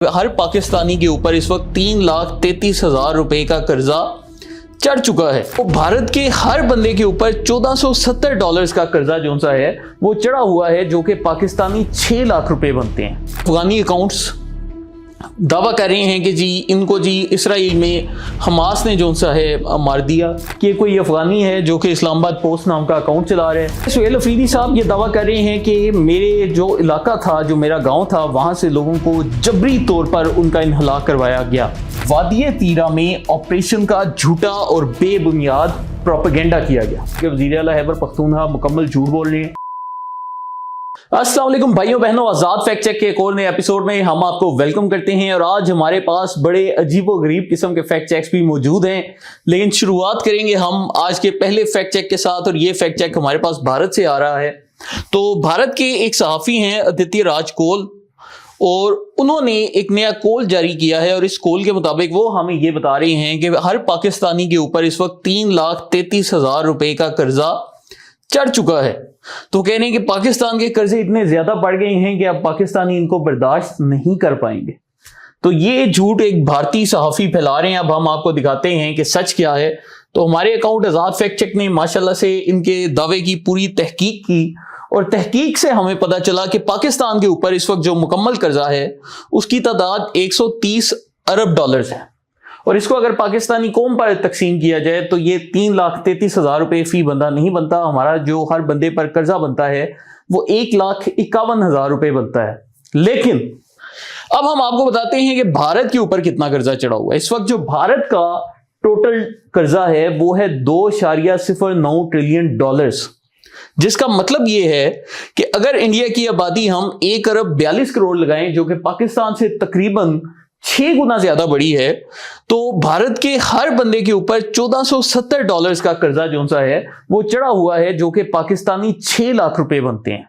हर पाकिस्तानी के ऊपर इस वक्त 3,33,000 रुपए का कर्जा चढ़ चुका है। तो भारत के हर बंदे के ऊपर $1470 का कर्जा जो सा है वो चढ़ा हुआ है, जो कि पाकिस्तानी 6 लाख रुपए बनते हैं। अफगानी अकाउंट्स दावा कर रहे हैं कि जी इनको जी इसराइल में हमास ने जो सा है मार दिया। कि कोई अफगानी है जो कि इस्लामाबाद पोस्ट नाम का अकाउंट चला रहे हैं। सुहेल अफरीदी साहब ये दावा कर रहे हैं कि मेरे जो इलाका था, जो मेरा गांव था, वहां से लोगों को जबरी तौर पर उनका इन्हला करवाया गया। वादिये तीरा में ऑपरेशन का झूठा और बेबुनियाद प्रोपेगेंडा किया गया कि वज़ीर आला खैबर पख्तूनख्वा मुकम्मल झूठ बोल रहे हैं। अस्सलाम वालेकुम भाइयों बहनों, आजाद फैक्ट चेक के एक और नए एपिसोड में हम आपको वेलकम करते हैं। और आज हमारे पास बड़े अजीबोगरीब किस्म के फैक्ट चेक्स भी मौजूद हैं, लेकिन शुरुआत करेंगे हम आज के पहले फैक्ट चेक के साथ। और ये फैक्ट चेक हमारे पास भारत से आ रहा है। तो भारत के एक सहाफ़ी हैं आदित्य राज कोल, और उन्होंने एक नया कॉल जारी किया है। और इस कॉल के मुताबिक वो हमें ये बता रहे हैं कि हर पाकिस्तानी के ऊपर इस वक्त 3,33,000 रुपए का कर्जा चढ़ चुका है। तो कह रहे हैं कि पाकिस्तान के कर्जे इतने ज्यादा बढ़ गए हैं कि अब पाकिस्तानी इनको बर्दाश्त नहीं कर पाएंगे। तो ये झूठ एक भारतीय सहाफ़ी फैला रहे हैं। अब हम आपको दिखाते हैं कि सच क्या है। तो हमारे अकाउंट आजाद फैक्ट चेक ने माशाल्लाह से इनके दावे की पूरी तहकीक की, और तहकीक से हमें पता चला कि पाकिस्तान के ऊपर इस वक्त जो मुकम्मल कर्जा है उसकी तादाद 130 अरब डॉलर्स है। और इसको अगर पाकिस्तानी कौम पर तकसीम किया जाए तो ये 3,33,000 रुपए फी बंदा नहीं बनता। हमारा जो हर बंदे पर कर्जा बनता है वो 1,51,000 रुपए बनता है। लेकिन अब हम आपको बताते हैं कि भारत के ऊपर कितना कर्जा चढ़ा हुआ है। इस वक्त जो भारत का टोटल कर्जा है वो है 2.09 ट्रिलियन डॉलर्स, जिसका मतलब ये है कि अगर इंडिया की आबादी हम 1 अरब 42 करोड़ लगाएं, जो कि पाकिस्तान से तकरीबन 6 गुना ज्यादा बड़ी है, तो भारत के हर बंदे के ऊपर $1470 का कर्जा जो सा है वो चढ़ा हुआ है, जो कि पाकिस्तानी 6 लाख रुपए बनते हैं।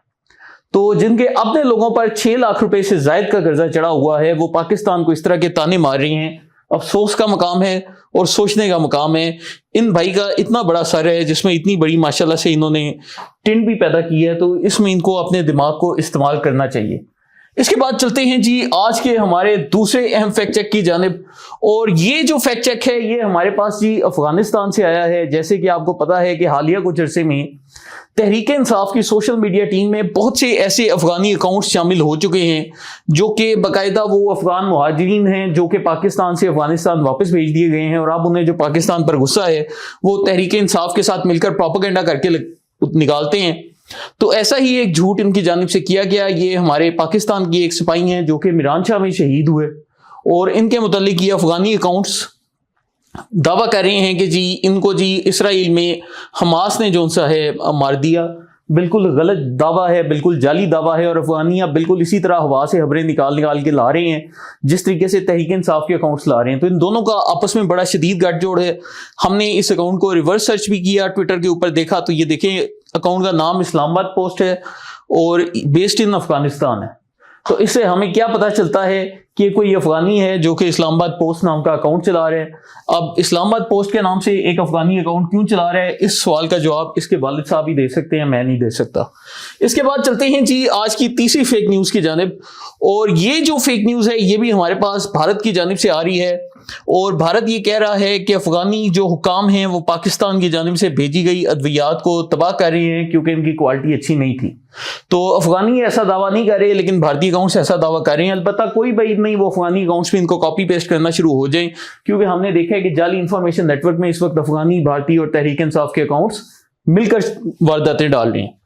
तो जिनके अपने लोगों पर 6 लाख रुपए से ज्यादा का कर्जा चढ़ा हुआ है वो पाकिस्तान को इस तरह के ताने मार रही हैं। अफसोस का मकाम है और सोचने का मकाम है। इन भाई का इतना बड़ा सर है जिसमें इतनी बड़ी माशाल्लाह से इन्होंने टिंड भी पैदा की है, तो इसमें इनको अपने दिमाग को इस्तेमाल करना चाहिए। इसके बाद चलते हैं जी आज के हमारे दूसरे अहम फैक्ट चेक की जानिब। और ये जो फैक्ट चेक है ये हमारे पास जी अफगानिस्तान से आया है। जैसे कि आपको पता है कि हालिया कुछ अरसे में तहरीक इंसाफ की सोशल मीडिया टीम में बहुत से ऐसे अफगानी अकाउंट्स शामिल हो चुके हैं जो कि बाकायदा वो अफगान मुहाजिरीन हैं जो कि पाकिस्तान से अफगानिस्तान वापस भेज दिए गए हैं। और अब उन्हें जो पाकिस्तान पर गुस्सा है वो तहरीक इंसाफ के साथ मिलकर प्रोपेगेंडा करके निकालते हैं। तो ऐसा ही एक झूठ इनकी जानिब से किया गया। ये हमारे पाकिस्तान की एक सिपाही हैं जो कि मीरान शाह में शहीद हुए, और इनके मुतालिक ये अफगानी अकाउंट्स दावा कर रहे हैं कि जी इनको जी इसराइल में हमास ने जो सा है मार दिया। बिल्कुल गलत दावा है, बिल्कुल जाली दावा है। और अफगानियां बिल्कुल इसी तरह हवा से खबरें निकाल के ला रहे हैं जिस तरीके से तहरीक इंसाफ के अकाउंट्स ला रहे हैं। तो इन दोनों का आपस में बड़ा शदीद गठजोड़ है। हमने इस अकाउंट को रिवर्स सर्च भी किया, ट्विटर के ऊपर देखा, तो ये देखें अकाउंट का नाम इस्लामाबाद पोस्ट है और बेस्ड इन अफगानिस्तान है। तो इससे हमें क्या पता चलता है कि कोई अफगानी है जो कि इस्लामाबाद पोस्ट नाम का अकाउंट चला रहे हैं। अब इस्लामाबाद पोस्ट के नाम से एक अफगानी अकाउंट क्यों चला रहा है, इस सवाल का जवाब इसके वालिद साहब ही दे सकते हैं, मैं नहीं दे सकता। इसके बाद चलते हैं जी आज की तीसरी फेक न्यूज की जानिब। और ये जो फेक न्यूज है ये भी हमारे पास भारत की जानिब से आ रही है। और भारत ये कह रहा है कि अफगानी जो हुकाम हैं वो पाकिस्तान की जानिब से भेजी गई अद्वियात को तबाह कर रहे हैं क्योंकि इनकी क्वालिटी अच्छी नहीं थी। तो अफगानी ऐसा दावा नहीं कर रहे, लेकिन भारतीय अकाउंट्स ऐसा दावा कर रहे हैं। अलबत्ता कोई बात नहीं वो अफगानी अकाउंट्स भी इनको कॉपी पेस्ट करना शुरू हो जाए, क्योंकि हमने देखा है कि जाली इंफॉर्मेशन नेटवर्क में इस वक्त अफगानी, भारतीय और तहरीक इंसाफ के अकाउंट्स मिलकर वारदातें डाल रहे हैं।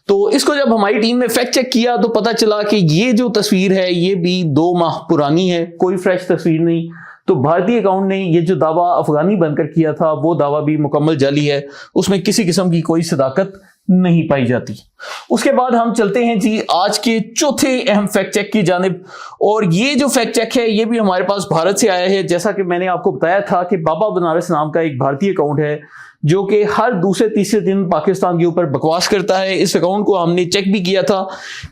तो इसको जब हमारी टीम ने फैक्ट चेक किया तो पता चला कि ये जो तस्वीर है ये भी 2 माह पुरानी है, कोई फ्रेश तस्वीर नहीं। तो भारतीय अकाउंट ने ये जो दावा अफगानी बनकर किया था वो दावा भी मुकम्मल जाली है, उसमें किसी किस्म की कोई सदाकत नहीं पाई जाती। उसके बाद हम चलते हैं जी आज के चौथे अहम फैक्ट चेक की जानिब। और ये जो फैक्ट चेक है ये भी हमारे पास भारत से आया है। जैसा कि मैंने आपको बताया था कि बाबा बनारस नाम का एक भारतीय अकाउंट है जो कि हर दूसरे तीसरे दिन पाकिस्तान के ऊपर बकवास करता है। इस अकाउंट को हमने चेक भी किया था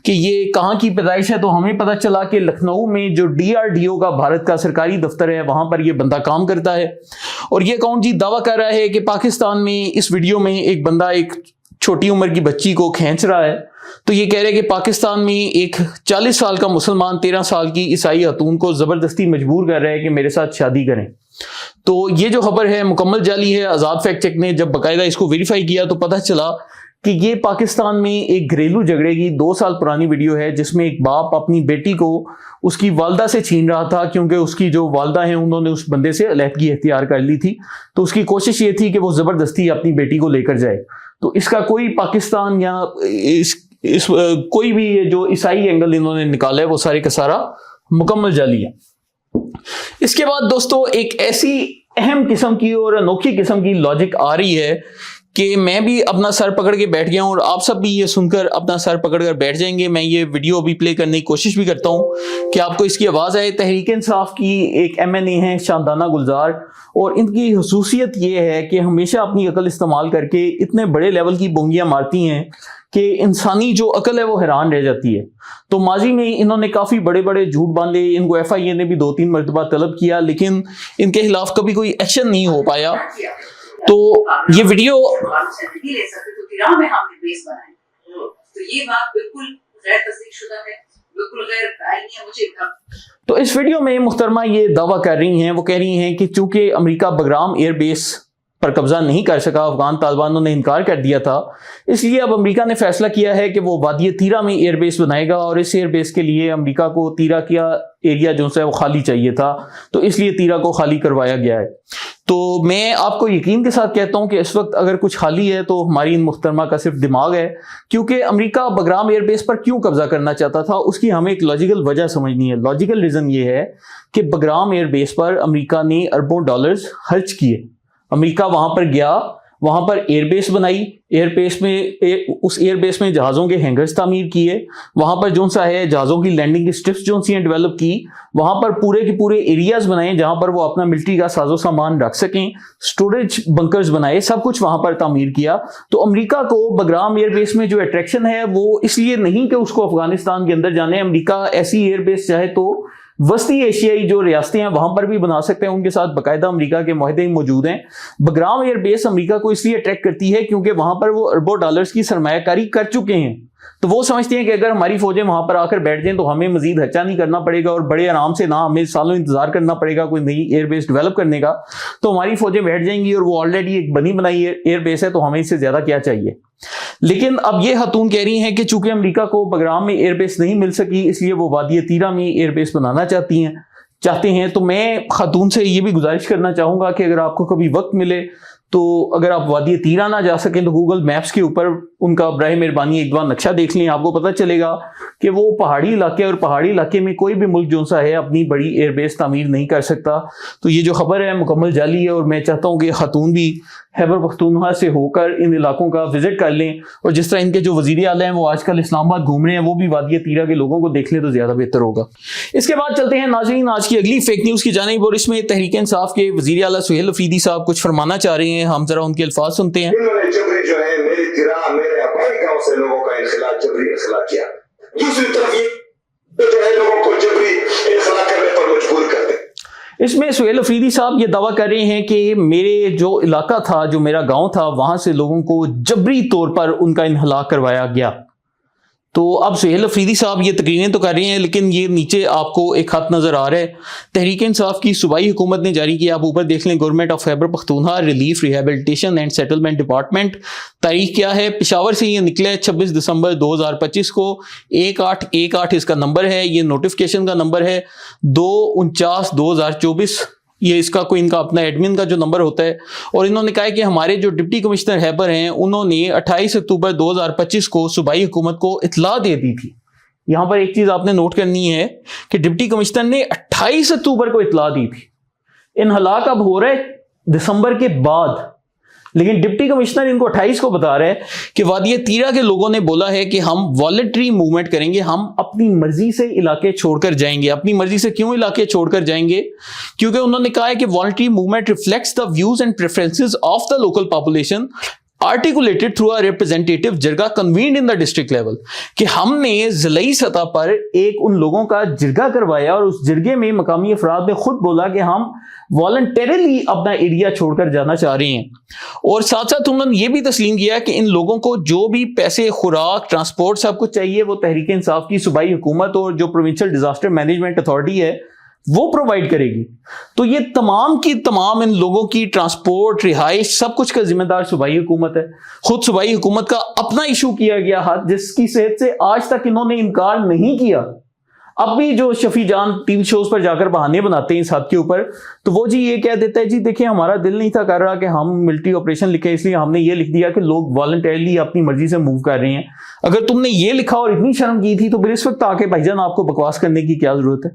कि ये कहाँ की पैदाइश है, तो हमें पता चला कि लखनऊ में जो DRDO का भारत का सरकारी दफ्तर है वहां पर ये बंदा काम करता है। और ये अकाउंट जी दावा कर रहा है कि पाकिस्तान में इस वीडियो में एक बंदा एक छोटी उम्र की बच्ची को खींच रहा है تو یہ کہہ رہے کہ پاکستان میں ایک 40 سال کا مسلمان 13 سال کی عیسائی خاتون کو زبردستی مجبور کر رہا ہے کہ میرے ساتھ شادی کریں. تو یہ جو خبر ہے مکمل جعلی ہے. آزاد فیکٹ چیک نے جب باقاعدہ اس کو ویریفائی کیا تو پتہ چلا کہ یہ پاکستان میں ایک گھریلو جھگڑے کی 2 سال پرانی ویڈیو ہے جس میں ایک باپ اپنی بیٹی کو اس کی والدہ سے چھین رہا تھا کیونکہ اس کی جو والدہ ہیں انہوں نے اس بندے سے علیحدگی اختیار کر لی تھی. تو اس کی کوشش یہ تھی کہ وہ زبردستی اپنی بیٹی کو لے کر جائے. تو اس کا کوئی پاکستان یا کوئی بھی جو عیسائی اینگل انہوں نے نکالا ہے وہ سارے کا سارا مکمل جعلی ہے. اس کے بعد دوستو ایک ایسی اہم قسم کی اور انوکھی قسم کی لاجک آ رہی ہے کہ میں بھی اپنا سر پکڑ کے بیٹھ گیا ہوں اور آپ سب بھی یہ سن کر اپنا سر پکڑ کر بیٹھ جائیں گے. میں یہ ویڈیو ابھی پلے کرنے کی کوشش بھی کرتا ہوں کہ آپ کو اس کی آواز آئے. تحریک انصاف کی ایک MNA ہیں شاندانہ گلزار, اور ان کی خصوصیت یہ ہے کہ ہمیشہ اپنی عقل استعمال کر کے اتنے بڑے لیول کی بونگیاں مارتی ہیں کہ انسانی جو عقل ہے وہ حیران رہ جاتی ہے. تو ماضی میں انہوں نے کافی بڑے بڑے جھوٹ باندھے, ان کو FIA نے بھی 2-3 مرتبہ طلب کیا لیکن ان کے خلاف کبھی کوئی ایکشن نہیں ہو پایا. تو یہ ویڈیو تو اس ویڈیو میں محترمہ یہ دعویٰ کر رہی ہیں, وہ کہہ رہی ہیں کہ چونکہ امریکہ بگرام ایئر بیس پر قبضہ نہیں کر سکا, افغان طالبانوں نے انکار کر دیا تھا, اس لیے اب امریکہ نے فیصلہ کیا ہے کہ وہ وادی تیرا میں ایئر بیس بنائے گا, اور اس ایئر بیس کے لیے امریکہ کو تیرا کیا ایریا جو ہے وہ خالی چاہیے تھا, تو اس لیے تیرا کو خالی کروایا گیا ہے. تو میں آپ کو یقین کے ساتھ کہتا ہوں کہ اس وقت اگر کچھ خالی ہے تو ہماری ان محترمہ کا صرف دماغ ہے, کیونکہ امریکہ بگرام ایئر بیس پر کیوں قبضہ کرنا چاہتا تھا اس کی ہمیں ایک لاجیکل وجہ سمجھنی ہے. لاجیکل ریزن یہ ہے کہ بگرام ایئر بیس پر امریکہ نے اربوں ڈالرز خرچ کیے. امریکہ وہاں پر گیا, وہاں پر ایئر بیس بنائی, اس ایئر بیس میں جہازوں کے ہینگرز تعمیر کیے, وہاں پر جو سا ہے جہازوں کی لینڈنگ کی سٹرپس جو سی ہیں ڈیولپ کی, وہاں پر پورے کے پورے ایریاز بنائے جہاں پر وہ اپنا ملٹری کا ساز و سامان رکھ سکیں, سٹوریج بنکرز بنائے, سب کچھ وہاں پر تعمیر کیا. تو امریکہ کو بگرام ایئر بیس میں جو اٹریکشن ہے وہ اس لیے نہیں کہ اس کو افغانستان کے اندر جانے, امریکہ ایسی ایئر بیس چاہے تو وسطی ایشیائی جو ریاستیں ہیں وہاں پر بھی بنا سکتے ہیں, ان کے ساتھ باقاعدہ امریکہ کے معاہدے موجود ہیں. بگرام ایئر بیس امریکہ کو اس لیے اٹریکٹ کرتی ہے کیونکہ وہاں پر وہ اربوں ڈالرز کی سرمایہ کاری کر چکے ہیں. تو وہ سمجھتے ہیں کہ اگر ہماری فوجیں وہاں پر آ کر بیٹھ جائیں تو ہمیں مزید خرچہ نہیں کرنا پڑے گا اور بڑے آرام سے, نہ ہمیں سالوں انتظار کرنا پڑے گا کوئی نئی ایئر بیس ڈیولپ کرنے کا, تو ہماری فوجیں بیٹھ جائیں گی اور وہ آلریڈی ایک بنی بنائی ایئر بیس ہے, تو ہمیں اس سے زیادہ کیا چاہیے. لیکن اب یہ خاتون کہہ رہی ہیں کہ چونکہ امریکہ کو بگرام میں ایئر بیس نہیں مل سکی اس لیے وہ وادی تیرا میں ایئر بیس بنانا چاہتے ہیں. تو میں خاتون سے یہ بھی گزارش کرنا چاہوں گا کہ اگر آپ کو کبھی وقت ملے تو اگر آپ وادی تیرا نہ جا سکیں تو گوگل میپس کے اوپر ان کا براہ مہربانی ایک بار نقشہ دیکھ لیں, آپ کو پتہ چلے گا کہ وہ پہاڑی علاقے, اور پہاڑی علاقے میں کوئی بھی ملک جو سا ہے اپنی بڑی ایئر بیس تعمیر نہیں کر سکتا. تو یہ جو خبر ہے مکمل جعلی ہے, اور میں چاہتا ہوں کہ خاتون بھی خیبر پختونخوا سے ہو کر ان علاقوں کا وزٹ کر لیں, اور جس طرح ان کے جو وزیر اعلیٰ ہیں وہ آج کل اسلام آباد گھوم رہے ہیں وہ بھی وادی تیرا کے لوگوں کو دیکھ لیں تو زیادہ بہتر ہوگا. اس کے بعد چلتے ہیں ناظرین آج کی اگلی فیک نیوز کی جانب, اور اس میں تحریک انصاف کے وزیر اعلیٰ سہیل افریدی صاحب کچھ فرمانا چاہ رہے ہیں. ہم ذرا ان کے الفاظ سنتے ہیں. انہوں نے جبری جو ہے میری طرح میرے اپنے گاؤں سے لوگوں کا انخلا جبری انخلا کیا, دوسری طرف یہ جو ہے لوگوں کو جبری انخلا کرنے پر مجبور کر دیں. اس میں سہیل افریدی صاحب یہ دعویٰ کر رہے ہیں کہ میرے جو علاقہ تھا, جو میرا گاؤں تھا, وہاں سے لوگوں کو جبری طور پر ان کا انخلا کروایا گیا. تو اب سہیل افریدی صاحب یہ تقریریں تو کر رہے ہیں لیکن یہ نیچے آپ کو ایک خط نظر آ رہا ہے. تحریک انصاف کی صوبائی حکومت نے جاری کیا, آپ اوپر دیکھ لیں, government of Khyber Pakhtunkhwa relief rehabilitation and settlement department. تاریخ کیا ہے, پشاور سے یہ نکلے 26 دسمبر 2025 کو. 1818 اس کا نمبر ہے, یہ نوٹیفکیشن کا نمبر ہے. 2/49/2024 یہ اس کا کوئی ان کا اپنا ایڈمن کا جو نمبر ہوتا ہے. اور انہوں نے کہا ہے کہ ہمارے جو ڈپٹی کمشنر خیبر ہیں انہوں نے 28 اکتوبر 2025 کو صوبائی حکومت کو اطلاع دے دی تھی. یہاں پر ایک چیز آپ نے نوٹ کرنی ہے کہ ڈپٹی کمشنر نے 28 اکتوبر کو اطلاع دی تھی. انخلا اب ہو رہا ہے دسمبر کے بعد, لیکن ڈپٹی کمشنر ان کو 28 کو بتا رہا ہے کہ وادی تیرا کے لوگوں نے بولا ہے کہ ہم والنٹری موومنٹ کریں گے, ہم اپنی مرضی سے علاقے چھوڑ کر جائیں گے. اپنی مرضی سے کیوں علاقے چھوڑ کر جائیں گے؟ کیونکہ انہوں نے کہا ہے کہ voluntary movement reflects the views and preferences of the local population articulated through a representative jirga convened in the district level, कि हमने ज़िलाई सतह पर एक उन लोगों का जरगा करवाया और उस जरगे में मकामी अफराद ने खुद बोला कि हम वॉलंटरीली अपना एरिया छोड़कर जाना चाह रहे हैं। और साथ साथ उन्होंने ये भी तस्लीम किया कि इन लोगों को जो भी पैसे, खुराक, ट्रांसपोर्ट सब कुछ चाहिए वो तहरीक इंसाफ की सूबाई हुकूमत और जो प्रोविंशियल डिजास्टर मैनेजमेंट अथॉरिटी है वो प्रोवाइड करेगी। तो ये तमाम की तमाम इन लोगों की ट्रांसपोर्ट, रिहाइश, सब कुछ का जिम्मेदार सूबाई हुकूमत है। खुद सूबाई हुकूमत का अपना इशू किया गया हाथ, जिसकी सेहत से आज तक इन्होंने इनकार नहीं किया। अब भी जो शफी जान टीवी शोज पर जाकर बहाने बनाते हैं इस हद के ऊपर, तो वो जी ये कह देता है जी देखिए हमारा दिल नहीं था कर रहा कि हम मिलिट्री ऑपरेशन लिखे, इसलिए हमने ये लिख दिया कि लोग वॉलंटरीली अपनी मर्जी से मूव कर रहे हैं। अगर तुमने ये लिखा और इतनी शर्म की थी तो फिर इस वक्त आके भाईजान आपको बकवास करने की क्या जरूरत है?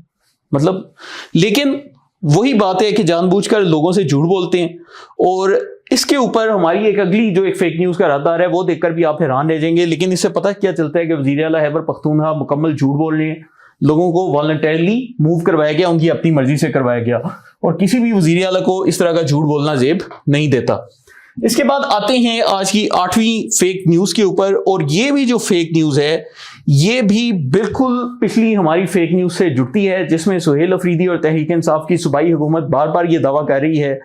मतलब, लेकिन वही बात है कि जानबूझकर लोगों से झूठ बोलते हैं। और इसके ऊपर हमारी एक अगली जो एक फेक न्यूज का रद्द है वो देखकर भी आप हैरान रह जाएंगे। लेकिन इससे पता क्या चलता है कि वज़ीर आला खैबर पख्तूनख्वा मुकम्मल झूठ बोल रहे हैं। लोगों को वॉलंटरीली मूव करवाया गया, उनकी अपनी मर्जी से करवाया गया, और किसी भी वज़ीर आला को इस तरह का झूठ बोलना जेब नहीं देता। इसके बाद आते हैं आज की 8वीं फेक न्यूज के ऊपर, और ये भी जो फेक न्यूज है ये भी बिल्कुल पिछली हमारी फेक न्यूज से जुड़ती है, जिसमें सुहेल अफरीदी और तहरीक इंसाफ की सूबाई हुकूमत बार बार ये दावा कर रही है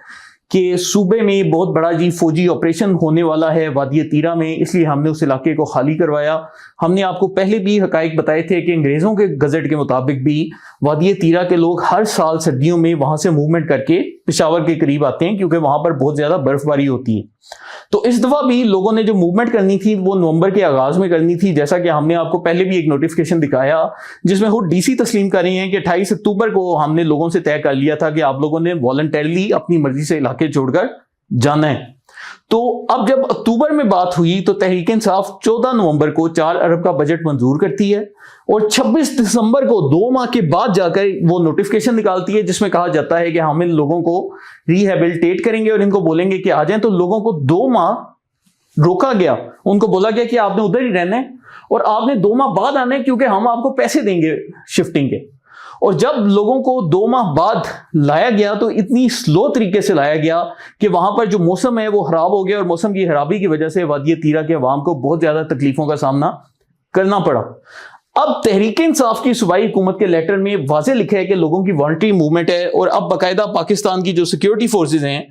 कि सूबे में बहुत बड़ा जी फौजी ऑपरेशन होने वाला है वादी तीरा में, इसलिए हमने उस इलाके को खाली करवाया। हमने आपको पहले भी हकाइक बताए थे कि अंग्रेजों के गजट के मुताबिक भी वादी तीरा के लोग हर साल सर्दियों में वहां से मूवमेंट करके पेशावर के करीब आते हैं, क्योंकि वहां पर बहुत ज्यादा बर्फबारी होती है। तो इस दफा भी लोगों ने जो मूवमेंट करनी थी वो नवंबर के आगाज में करनी थी, जैसा कि हमने आपको पहले भी एक नोटिफिकेशन दिखाया जिसमें खुद डीसी तस्लीम कर रही हैं कि 28 अक्टूबर को हमने लोगों से तय कर लिया था कि आप लोगों ने वॉलंटरीली अपनी मर्जी से इलाके छोड़कर जाना है। तो अब जब अक्टूबर में बात हुई तो तहरीक इंसाफ 14 नवंबर को 4 अरब का बजट मंजूर करती है, और 26 दिसंबर को 2 माह के बाद जाकर वो नोटिफिकेशन निकालती है जिसमें कहा जाता है कि हम इन लोगों को रिहेबिलिटेट करेंगे और इनको बोलेंगे कि आ जाएं। तो लोगों को 2 माह रोका गया, उनको बोला गया कि आपने उधर ही रहना है और आपने 2 माह बाद आना है, क्योंकि हम आपको पैसे देंगे शिफ्टिंग के। और जब लोगों को 2 माह बाद लाया गया तो इतनी स्लो तरीके से लाया गया कि वहां पर जो मौसम है वो खराब हो गया, और मौसम की खराबी की वजह से वादी तीरा के अवाम को बहुत ज्यादा तकलीफों का सामना करना पड़ा। अब तहरीक इंसाफ की सूबाई हुकूमत के लेटर में वाज़ेह लिखा है कि लोगों की वॉलंटरी मूवमेंट है, और अब बाकायदा पाकिस्तान की जो सिक्योरिटी फोर्सेज हैं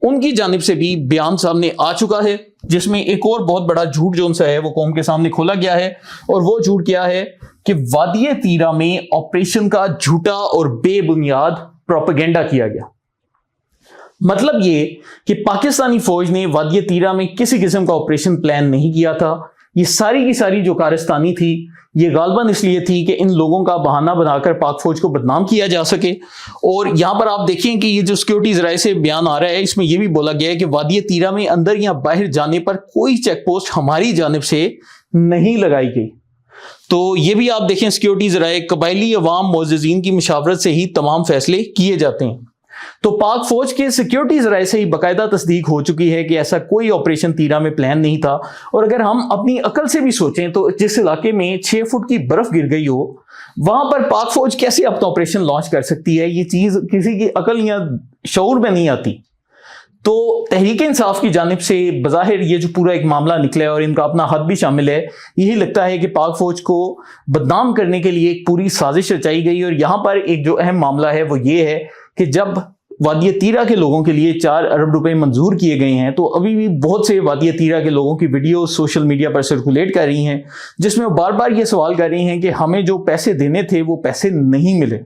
उनकी जानिब से भी बयान सामने आ चुका है, जिसमें एक और बहुत बड़ा झूठ जो उनसा है वो कौम के सामने खोला गया है। और वो झूठ क्या है कि वादी तीरा में ऑपरेशन का झूठा और बेबुनियाद प्रोपेगेंडा किया गया। मतलब ये कि पाकिस्तानी फौज ने वादी तीरा में किसी किस्म का ऑपरेशन प्लान नहीं किया था। ये सारी की सारी जो कारस्तानी थी ये गालबन इसलिए थी कि इन लोगों का बहाना बनाकर पाक फौज को बदनाम किया जा सके। और यहां पर आप देखें कि ये जो सिक्योरिटी जराए से बयान आ रहा है इसमें यह भी बोला गया है कि वादी तीरा में अंदर या बाहर जाने पर कोई चेक पोस्ट हमारी जानिब से नहीं लगाई गई। तो ये भी आप देखें सिक्योरिटी जराए कबायली अवाम मोअज़्ज़िज़ीन की मुशावरत से ही तमाम फैसले किए जाते हैं। तो पाक फौज के सिक्योरिटी जराए से ही बाकायदा तस्दीक हो चुकी है कि ऐसा कोई ऑपरेशन तीरा में प्लान नहीं था। और अगर हम अपनी अकल से भी सोचें तो जिस इलाके में 6 फुट की बर्फ गिर गई हो वहां पर पाक फौज कैसे अपना ऑपरेशन लॉन्च कर सकती है, ये चीज किसी की अकल या शऊर में नहीं आती। तो तहरीक इंसाफ की जानिब से बज़ाहिर ये जो पूरा एक मामला निकला है और इनका अपना हद भी शामिल है, यही लगता है कि पाक फौज को बदनाम करने के लिए एक पूरी साजिश रचाई गई। और यहाँ पर एक जो अहम मामला है वो ये है कि जब वादी तीरा के लोगों के लिए 4 अरब रुपए मंजूर किए गए हैं तो अभी भी बहुत से वादी तीरा के लोगों की वीडियो सोशल मीडिया पर सर्कुलेट कर रही हैं जिसमें वो बार बार ये सवाल कर रही हैं कि हमें जो पैसे देने थे वो पैसे नहीं मिले।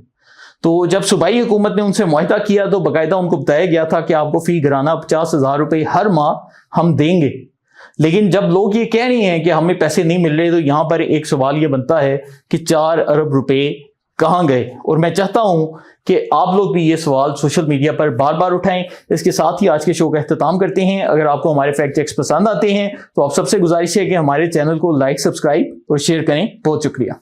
तो जब सूबाई हुकूमत ने उनसे मुआहदा किया तो बाकायदा उनको बताया गया था कि आपको फी घराना 50,000 रुपए हर माह हम देंगे। लेकिन जब लोग ये कह रहे हैं कि हमें पैसे नहीं मिल रहे तो यहाँ पर एक सवाल ये बनता है कि 4 अरब रुपए कहाँ गए। और मैं चाहता हूं कि आप लोग भी ये सवाल सोशल मीडिया पर बार बार उठाएं। इसके साथ ही आज के शो का इख्तिताम करते हैं। अगर आपको हमारे फैक्ट चेक्स पसंद आते हैं तो आप सबसे गुजारिश है कि हमारे चैनल को लाइक, सब्सक्राइब और शेयर करें। बहुत शुक्रिया।